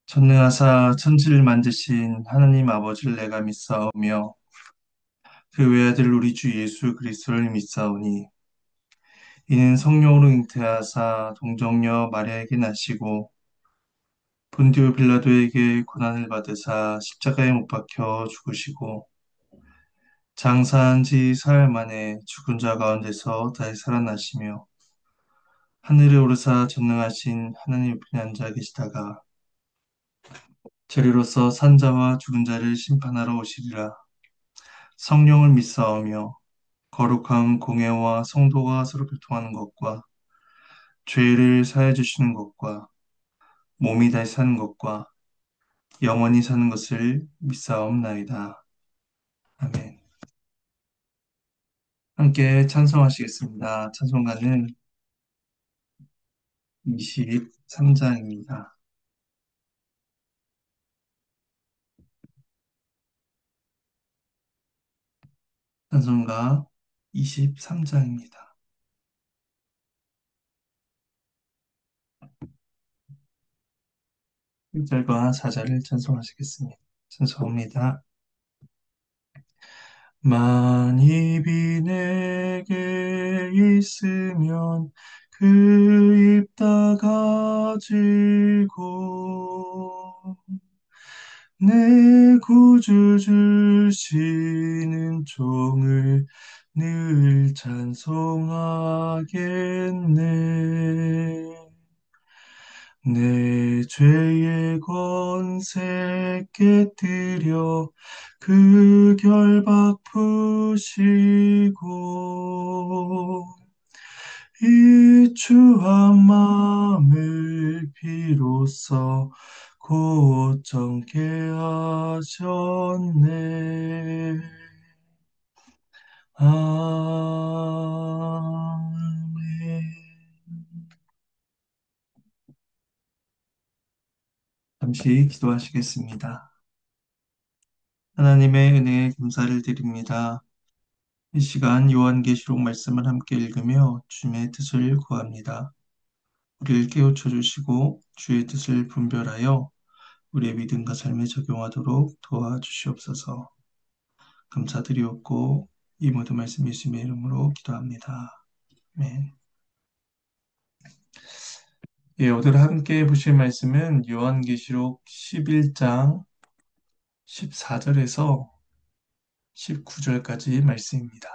전능하사 천지를 만드신 하나님 아버지를 내가 믿사오며 그 외아들 우리 주 예수 그리스도를 믿사오니 이는 성령으로 잉태하사 동정녀 마리아에게 나시고 본디오 빌라도에게 고난을 받으사 십자가에 못 박혀 죽으시고 장사한 지 사흘 만에 죽은 자 가운데서 다시 살아나시며 하늘에 오르사 전능하신 하나님 옆에 앉아 계시다가 저리로서 산자와 죽은 자를 심판하러 오시리라. 성령을 믿사오며 거룩한 공예와 성도가 서로 교통하는 것과 죄를 사해 주시는 것과 몸이 다시 사는 것과 영원히 사는 것을 믿사옵나이다. 아멘. 함께 찬송하시겠습니다. 찬송가는 23장입니다. 찬송가 23장입니다. 1절과 4절을 찬송하시겠습니다. 찬송합니다. 만입이 내게 있으면 그 입 닫아지고 내 구주 주시는 종을 늘 찬송하겠네. 내 죄의 권세 깨뜨려 그 결박 푸시고 이 추한 마음을 비로소 곧 정케 하셨네. 아멘. 잠시 기도하시겠습니다. 하나님의 은혜에 감사를 드립니다. 이 시간 요한계시록 말씀을 함께 읽으며 주님의 뜻을 구합니다. 우리를 깨우쳐 주시고 주의 뜻을 분별하여 우리의 믿음과 삶에 적용하도록 도와주시옵소서. 감사드리옵고 이 모든 말씀 예수님의 이름으로 기도합니다. 아멘. 예, 오늘 함께 보실 말씀은 요한계시록 11장 14절에서 19절까지 말씀입니다.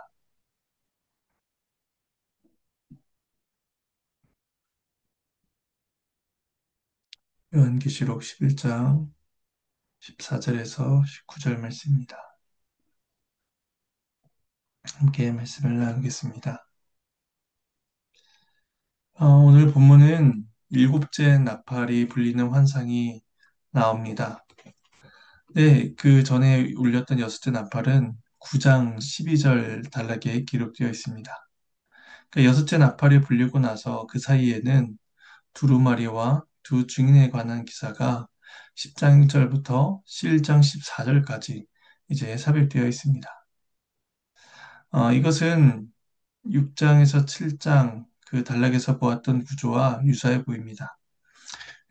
요한계시록 11장 14절에서 19절 말씀입니다. 함께 말씀을 나누겠습니다. 오늘 본문은 일곱째 나팔이 불리는 환상이 나옵니다. 네, 그 전에 울렸던 여섯째 나팔은 9장 12절 단락에 기록되어 있습니다. 그 여섯째 나팔이 불리고 나서 그 사이에는 두루마리와 두 증인에 관한 기사가 10장 1절부터 11장 14절까지 이제 삽입되어 있습니다. 이것은 6장에서 7장 그 단락에서 보았던 구조와 유사해 보입니다.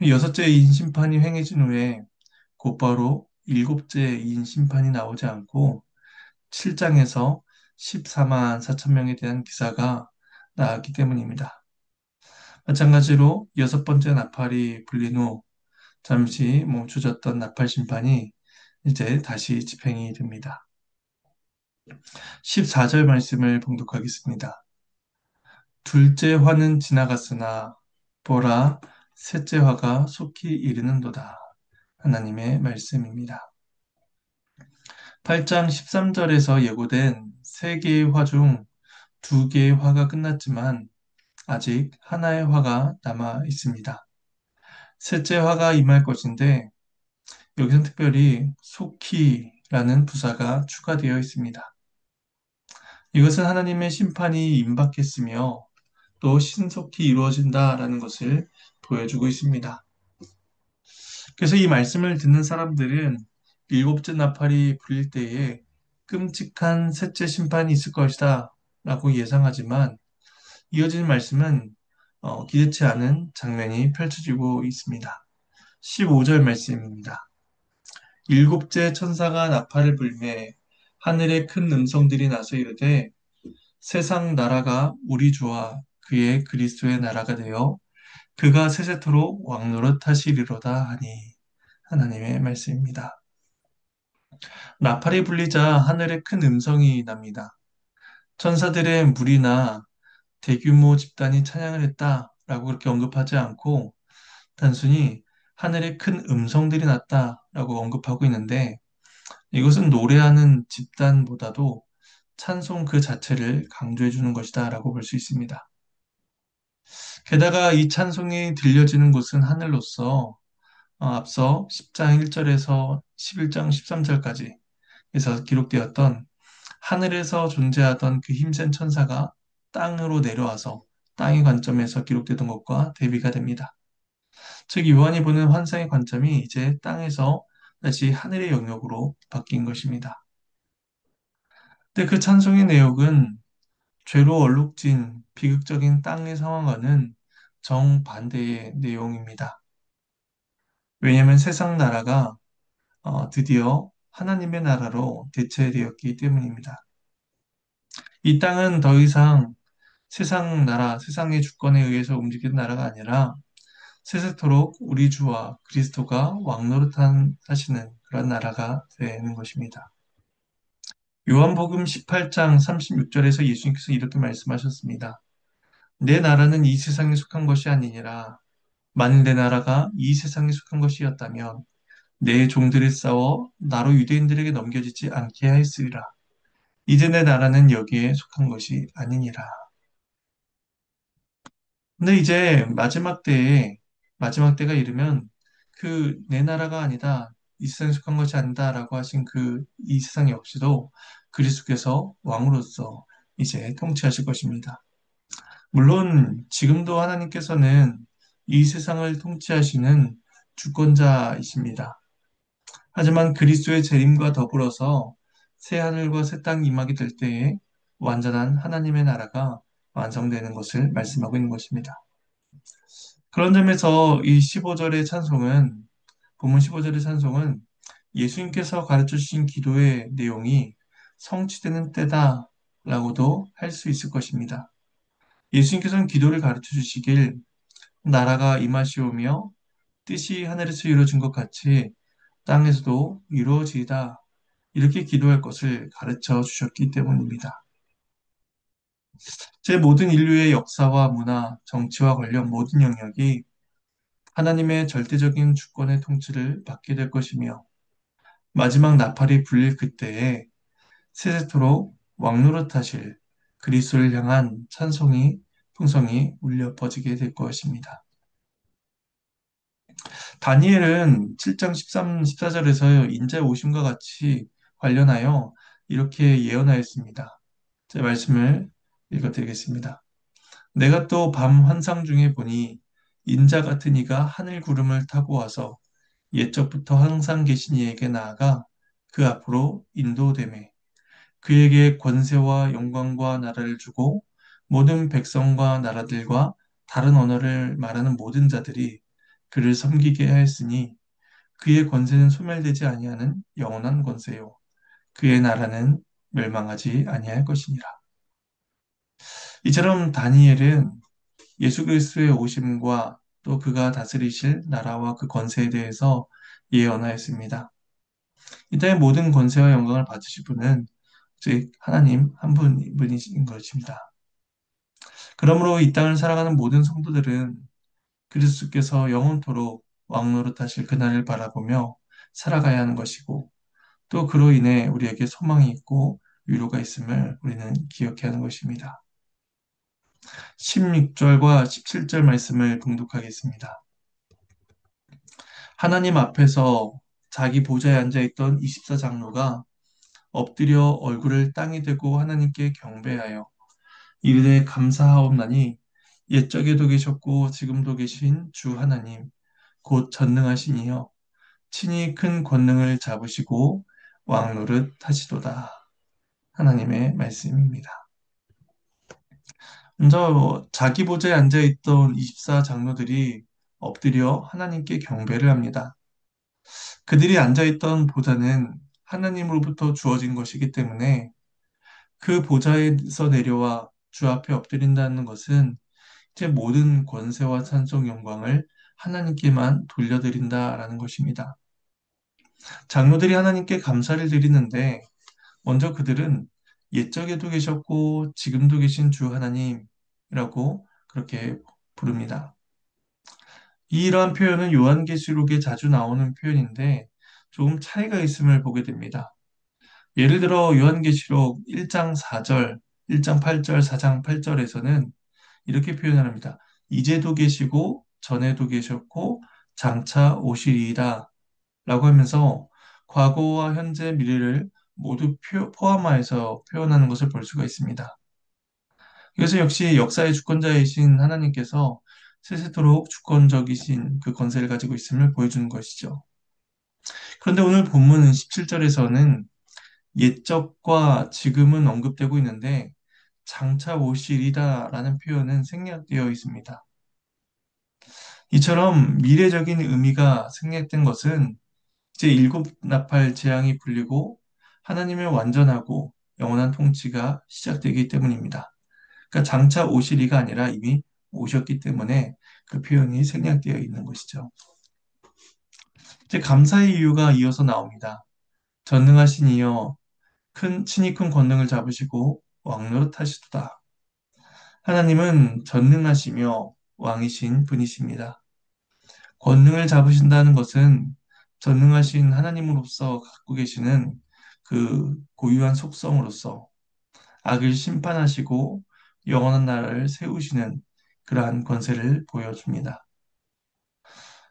여섯째 이인 심판이 행해진 후에 곧바로 일곱째 이인 심판이 나오지 않고 7장에서 14만 4천 명에 대한 기사가 나왔기 때문입니다. 마찬가지로 여섯 번째 나팔이 불린 후 잠시 멈춰졌던 나팔 심판이 이제 다시 집행이 됩니다. 14절 말씀을 봉독하겠습니다. 둘째 화는 지나갔으나 보라, 셋째 화가 속히 이르는도다. 하나님의 말씀입니다. 8장 13절에서 예고된 세 개의 화 중 두 개의 화가 끝났지만 아직 하나의 화가 남아 있습니다. 셋째 화가 임할 것인데 여기서 특별히 속히라는 부사가 추가되어 있습니다. 이것은 하나님의 심판이 임박했으며 또 신속히 이루어진다라는 것을 보여주고 있습니다. 그래서 이 말씀을 듣는 사람들은 일곱째 나팔이 불릴 때에 끔찍한 셋째 심판이 있을 것이다 라고 예상하지만 이어지는 말씀은 기대치 않은 장면이 펼쳐지고 있습니다. 15절 말씀입니다. 일곱째 천사가 나팔을 불매 하늘에 큰 음성들이 나서 이르되 세상 나라가 우리 주와 그의 그리스도의 나라가 되어 그가 세세토록 왕노릇 하시리로다 하니 하나님의 말씀입니다. 나팔이 불리자 하늘에 큰 음성이 납니다. 천사들의 무리나 대규모 집단이 찬양을 했다라고 그렇게 언급하지 않고 단순히 하늘에 큰 음성들이 났다라고 언급하고 있는데 이것은 노래하는 집단보다도 찬송 그 자체를 강조해 주는 것이다라고 볼 수 있습니다. 게다가 이 찬송이 들려지는 곳은 하늘로서 앞서 10장 1절에서 11장 13절까지 에서 기록되었던 하늘에서 존재하던 그 힘센 천사가 땅으로 내려와서 땅의 관점에서 기록되던 것과 대비가 됩니다. 즉, 요한이 보는 환상의 관점이 이제 땅에서 다시 하늘의 영역으로 바뀐 것입니다. 근데 그 찬송의 내용은 죄로 얼룩진 비극적인 땅의 상황과는 정반대의 내용입니다. 왜냐하면 세상 나라가 드디어 하나님의 나라로 대체되었기 때문입니다. 이 땅은 더 이상 세상 나라, 세상의 주권에 의해서 움직이는 나라가 아니라 세세토록 우리 주와 그리스도가 하시는 그런 나라가 되는 것입니다. 요한복음 18장 36절에서 예수님께서 이렇게 말씀하셨습니다. 내 나라는 이 세상에 속한 것이 아니니라. 만일 내 나라가 이 세상에 속한 것이었다면 내 종들을 싸워 나로 유대인들에게 넘겨지지 않게 하였으리라. 이제 내 나라는 여기에 속한 것이 아니니라. 근데 이제 마지막 때가 이르면 그 내 나라가 아니다. 이 세상에 속한 것이 아니다라고 하신 그 이 세상 역시도 그리스도께서 왕으로서 이제 통치하실 것입니다. 물론 지금도 하나님께서는 이 세상을 통치하시는 주권자이십니다. 하지만 그리스도의 재림과 더불어서 새 하늘과 새 땅이 임하게 될 때에 완전한 하나님의 나라가 완성되는 것을 말씀하고 있는 것입니다. 그런 점에서 이 15절의 찬송은, 본문 15절의 찬송은 예수님께서 가르쳐 주신 기도의 내용이 성취되는 때다라고도 할 수 있을 것입니다. 예수님께서는 기도를 가르쳐 주시길 나라가 임하시오며 뜻이 하늘에서 이루어진 것 같이 땅에서도 이루어지이다. 이렇게 기도할 것을 가르쳐 주셨기 때문입니다. 제 모든 인류의 역사와 문화, 정치와 관련 모든 영역이 하나님의 절대적인 주권의 통치를 받게 될 것이며 마지막 나팔이 불릴 그때에 세세토록 왕노릇하실 그리스도를 향한 풍성이 울려 퍼지게 될 것입니다. 다니엘은 7장 13, 14절에서 인자의 오심과 같이 관련하여 이렇게 예언하였습니다. 제 말씀을 읽어드리겠습니다. 내가 또 밤 환상 중에 보니 인자 같은 이가 하늘 구름을 타고 와서 옛적부터 항상 계신 이에게 나아가 그 앞으로 인도되매 그에게 권세와 영광과 나라를 주고 모든 백성과 나라들과 다른 언어를 말하는 모든 자들이 그를 섬기게 하였으니 그의 권세는 소멸되지 아니하는 영원한 권세요 그의 나라는 멸망하지 아니할 것이니라. 이처럼 다니엘은 예수 그리스도의 오심과 또 그가 다스리실 나라와 그 권세에 대해서 예언하였습니다. 이 땅의 모든 권세와 영광을 받으실 분은 즉 하나님 한 분이신 것입니다. 그러므로 이 땅을 살아가는 모든 성도들은 그리스도께서 영원토록 왕노릇하실 그날을 바라보며 살아가야 하는 것이고 또 그로 인해 우리에게 소망이 있고 위로가 있음을 우리는 기억해야 하는 것입니다. 16절과 17절 말씀을 봉독하겠습니다. 하나님 앞에서 자기 보좌에 앉아있던 24장로가 엎드려 얼굴을 땅에 대고 하나님께 경배하여 이르되 감사하옵나니 옛적에도 계셨고 지금도 계신 주 하나님 곧 전능하신 이여 친히 큰 권능을 잡으시고 왕노릇 하시도다. 하나님의 말씀입니다. 먼저 자기 보좌에 앉아있던 24장로들이 엎드려 하나님께 경배를 합니다. 그들이 앉아있던 보좌는 하나님으로부터 주어진 것이기 때문에 그 보좌에서 내려와 주 앞에 엎드린다는 것은 이제 모든 권세와 찬송 영광을 하나님께만 돌려드린다라는 것입니다. 장로들이 하나님께 감사를 드리는데 먼저 그들은 옛적에도 계셨고 지금도 계신 주 하나님이라고 그렇게 부릅니다. 이러한 표현은 요한계시록에 자주 나오는 표현인데 조금 차이가 있음을 보게 됩니다. 예를 들어 요한계시록 1장 4절, 1장 8절, 4장 8절에서는 이렇게 표현을 합니다. 이제도 계시고 전에도 계셨고 장차 오시리이다 라고 하면서 과거와 현재, 미래를 모두 포함하여서 표현하는 것을 볼 수가 있습니다. 이것은 역시 역사의 주권자이신 하나님께서 세세토록 주권적이신 그 권세를 가지고 있음을 보여주는 것이죠. 그런데 오늘 본문 17절에서는 옛적과 지금은 언급되고 있는데 장차 오시리다라는 표현은 생략되어 있습니다. 이처럼 미래적인 의미가 생략된 것은 이제 일곱 나팔 재앙이 풀리고 하나님의 완전하고 영원한 통치가 시작되기 때문입니다. 그러니까 장차 오시리가 아니라 이미 오셨기 때문에 그 표현이 생략되어 있는 것이죠. 이제 감사의 이유가 이어서 나옵니다. 전능하신 이여 친히 큰 권능을 잡으시고 왕노릇하시도다. 하나님은 전능하시며 왕이신 분이십니다. 권능을 잡으신다는 것은 전능하신 하나님으로서 갖고 계시는 그 고유한 속성으로서 악을 심판하시고 영원한 나라를 세우시는 그러한 권세를 보여줍니다.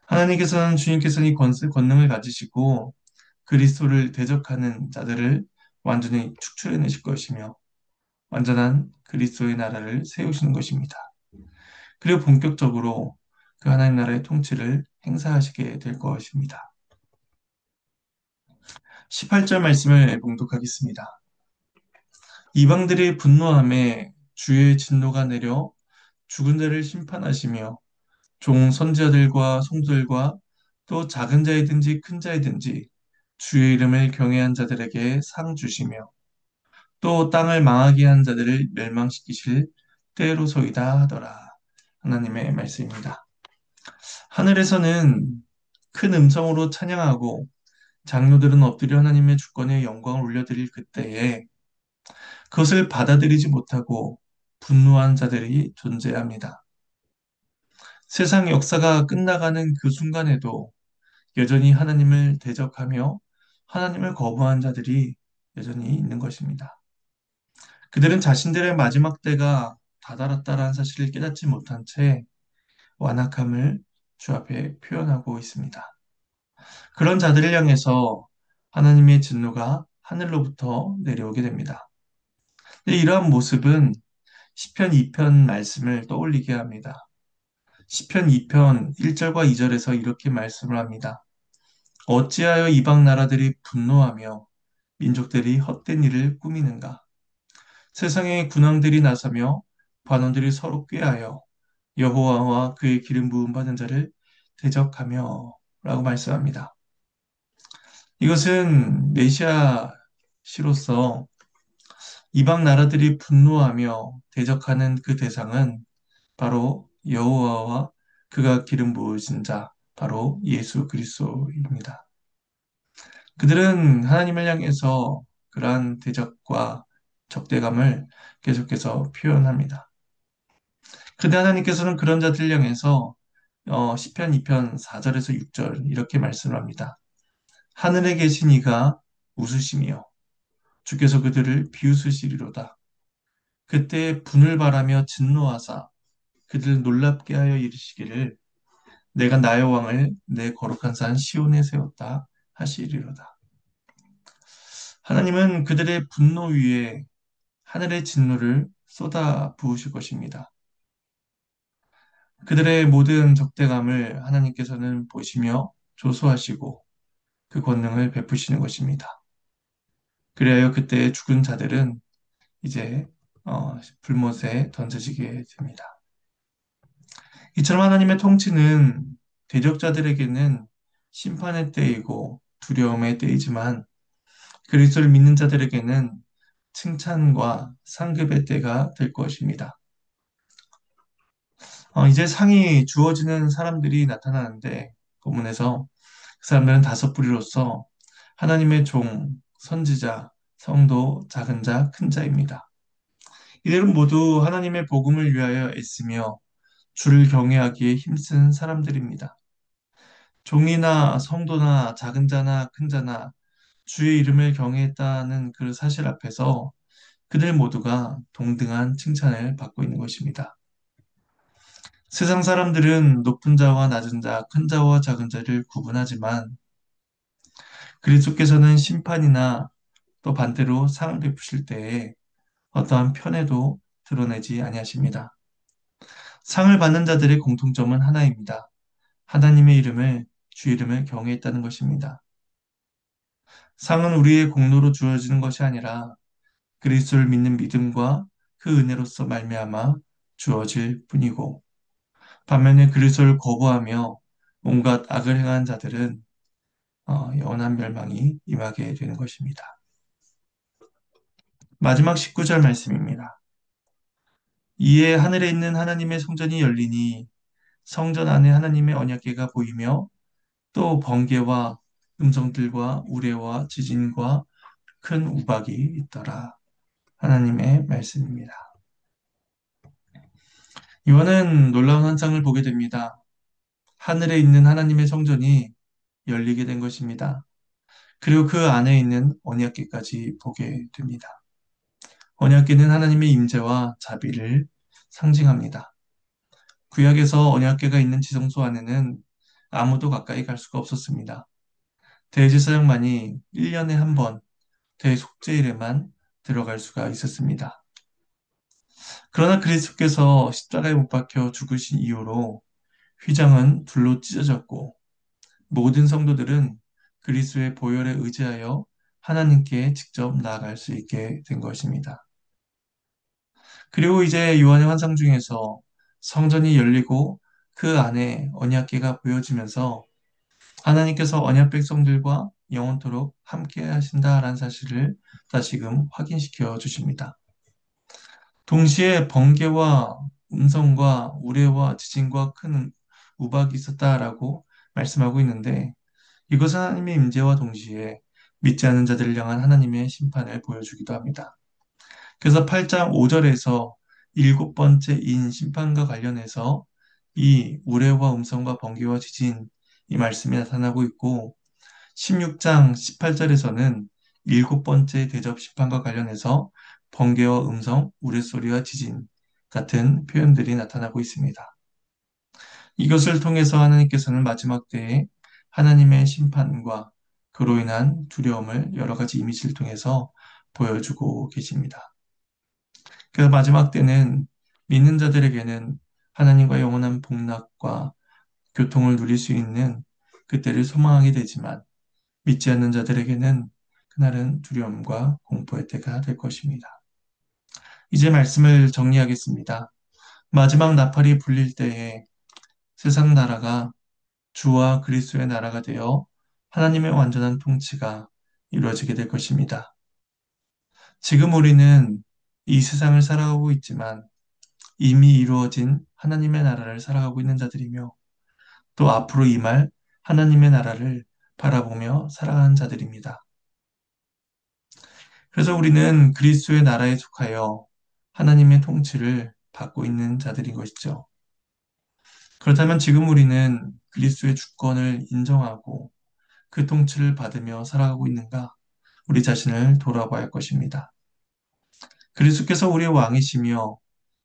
하나님께서는 주님께서는 이 권능을 가지시고 그리스도를 대적하는 자들을 완전히 축출해내실 것이며 완전한 그리스도의 나라를 세우시는 것입니다. 그리고 본격적으로 그 하나님 나라의 통치를 행사하시게 될 것입니다. 18절 말씀을 봉독하겠습니다. 이방들의 분노함에 주의 진노가 내려 죽은 자를 심판하시며 종 선지자들과 성도들과 또 작은 자이든지 큰 자이든지 주의 이름을 경외한 자들에게 상 주시며 또 땅을 망하게 한 자들을 멸망시키실 때로소이다 하더라. 하나님의 말씀입니다. 하늘에서는 큰 음성으로 찬양하고 장로들은 엎드려 하나님의 주권의 영광을 올려드릴 그때에 그것을 받아들이지 못하고 분노한 자들이 존재합니다. 세상 역사가 끝나가는 그 순간에도 여전히 하나님을 대적하며 하나님을 거부한 자들이 여전히 있는 것입니다. 그들은 자신들의 마지막 때가 다다랐다라는 사실을 깨닫지 못한 채 완악함을 주 앞에 표현하고 있습니다. 그런 자들을 향해서 하나님의 진노가 하늘로부터 내려오게 됩니다. 근데 이러한 모습은 시편 2편 말씀을 떠올리게 합니다. 시편 2편 1절과 2절에서 이렇게 말씀을 합니다. 어찌하여 이방 나라들이 분노하며 민족들이 헛된 일을 꾸미는가? 세상의 군왕들이 나서며 관원들이 서로 꾀하여 여호와와 그의 기름 부음 받은 자를 대적하며 라고 말씀합니다. 이것은 메시아 시로서 이방 나라들이 분노하며 대적하는 그 대상은 바로 여호와와 그가 기름 부으신 자, 바로 예수 그리스도입니다. 그들은 하나님을 향해서 그러한 대적과 적대감을 계속해서 표현합니다. 그때 하나님께서는 그런 자들을 향해서 시편 2편 4절에서 6절 이렇게 말씀을 합니다. 하늘에 계신 이가 웃으시며 주께서 그들을 비웃으시리로다. 그때 분을 바라며 진노하사 그들을 놀랍게 하여 이르시기를 내가 나의 왕을 내 거룩한 산 시온에 세웠다 하시리로다. 하나님은 그들의 분노 위에 하늘의 진노를 쏟아 부으실 것입니다. 그들의 모든 적대감을 하나님께서는 보시며 조소하시고 그 권능을 베푸시는 것입니다. 그리하여 그때 죽은 자들은 이제 불못에 던져지게 됩니다. 이처럼 하나님의 통치는 대적자들에게는 심판의 때이고 두려움의 때이지만 그리스도를 믿는 자들에게는 칭찬과 상급의 때가 될 것입니다. 이제 상이 주어지는 사람들이 나타나는데 본문에서 그 사람들은 다섯 부류로서 하나님의 종, 선지자, 성도, 작은 자, 큰 자입니다. 이들은 모두 하나님의 복음을 위하여 애쓰며 주를 경외하기에 힘쓴 사람들입니다. 종이나 성도나 작은 자나 큰 자나 주의 이름을 경외했다는 그 사실 앞에서 그들 모두가 동등한 칭찬을 받고 있는 것입니다. 세상 사람들은 높은 자와 낮은 자, 큰 자와 작은 자를 구분하지만 그리스도께서는 심판이나 또 반대로 상을 베푸실 때에 어떠한 편애도 드러내지 아니하십니다. 상을 받는 자들의 공통점은 하나입니다. 하나님의 이름을, 주 이름을 경외했다는 것입니다. 상은 우리의 공로로 주어지는 것이 아니라 그리스도를 믿는 믿음과 그 은혜로서 말미암아 주어질 뿐이고 반면에 그리스도를 거부하며 온갖 악을 행한 자들은 영원한 멸망이 임하게 되는 것입니다. 마지막 19절 말씀입니다. 이에 하늘에 있는 하나님의 성전이 열리니 성전 안에 하나님의 언약궤가 보이며 또 번개와 음성들과 우레와 지진과 큰 우박이 있더라. 하나님의 말씀입니다. 이번엔 놀라운 환상을 보게 됩니다. 하늘에 있는 하나님의 성전이 열리게 된 것입니다. 그리고 그 안에 있는 언약궤까지 보게 됩니다. 언약궤는 하나님의 임재와 자비를 상징합니다. 구약에서 언약궤가 있는 지성소 안에는 아무도 가까이 갈 수가 없었습니다. 대제사장만이 1년에 한 번 대속죄일에만 들어갈 수가 있었습니다. 그러나 그리스도께서 십자가에 못 박혀 죽으신 이후로 휘장은 둘로 찢어졌고 모든 성도들은 그리스도의 보혈에 의지하여 하나님께 직접 나아갈 수 있게 된 것입니다. 그리고 이제 요한의 환상 중에서 성전이 열리고 그 안에 언약궤가 보여지면서 하나님께서 언약 백성들과 영원토록 함께 하신다라는 사실을 다시금 확인시켜 주십니다. 동시에 번개와 음성과 우레와 지진과 큰 우박이 있었다라고 말씀하고 있는데 이것은 하나님의 임재와 동시에 믿지 않는 자들을 향한 하나님의 심판을 보여주기도 합니다. 그래서 8장 5절에서 일곱 번째 인 심판과 관련해서 이 우레와 음성과 번개와 지진 이 말씀이 나타나고 있고 16장 18절에서는 일곱 번째 대접 심판과 관련해서 번개와 음성, 우레소리와 지진 같은 표현들이 나타나고 있습니다. 이것을 통해서 하나님께서는 마지막 때에 하나님의 심판과 그로 인한 두려움을 여러 가지 이미지를 통해서 보여주고 계십니다. 그래서 마지막 때는 믿는 자들에게는 하나님과 영원한 복락과 교통을 누릴 수 있는 그때를 소망하게 되지만 믿지 않는 자들에게는 그날은 두려움과 공포의 때가 될 것입니다. 이제 말씀을 정리하겠습니다. 마지막 나팔이 불릴 때에 세상 나라가 주와 그리스도의 나라가 되어 하나님의 완전한 통치가 이루어지게 될 것입니다. 지금 우리는 이 세상을 살아가고 있지만 이미 이루어진 하나님의 나라를 살아가고 있는 자들이며 또 앞으로 임할 하나님의 나라를 바라보며 살아가는 자들입니다. 그래서 우리는 그리스도의 나라에 속하여 하나님의 통치를 받고 있는 자들인 것이죠. 그렇다면 지금 우리는 그리스도의 주권을 인정하고 그 통치를 받으며 살아가고 있는가? 우리 자신을 돌아봐야 할 것입니다. 그리스도께서 우리의 왕이시며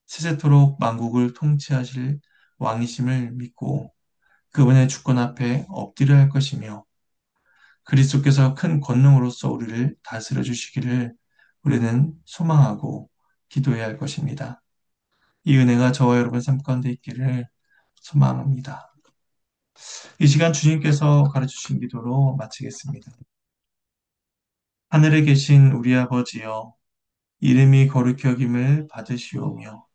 세세토록 만국을 통치하실 왕이심을 믿고 그분의 주권 앞에 엎드려야 할 것이며 그리스도께서 큰 권능으로서 우리를 다스려 주시기를 우리는 소망하고 기도해야 할 것입니다. 이 은혜가 저와 여러분 삶 가운데 있기를 소망합니다. 이 시간 주님께서 가르치신 기도로 마치겠습니다. 하늘에 계신 우리 아버지여, 이름이 거룩히 여김을 받으시오며,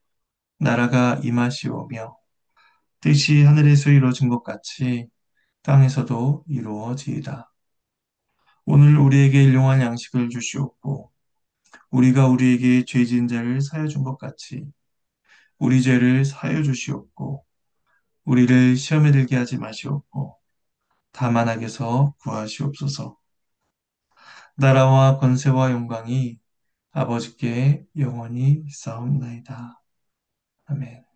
나라가 임하시오며, 뜻이 하늘에서 이루어진 것 같이 땅에서도 이루어지이다. 오늘 우리에게 일용할 양식을 주시옵고, 우리가 우리에게 죄 지은 자를 사여 준 것 같이 우리 죄를 사여 주시옵고, 우리를 시험에 들게 하지 마시옵고, 다만 악에서 구하시옵소서. 나라와 권세와 영광이 아버지께 영원히 있사옵나이다. 아멘.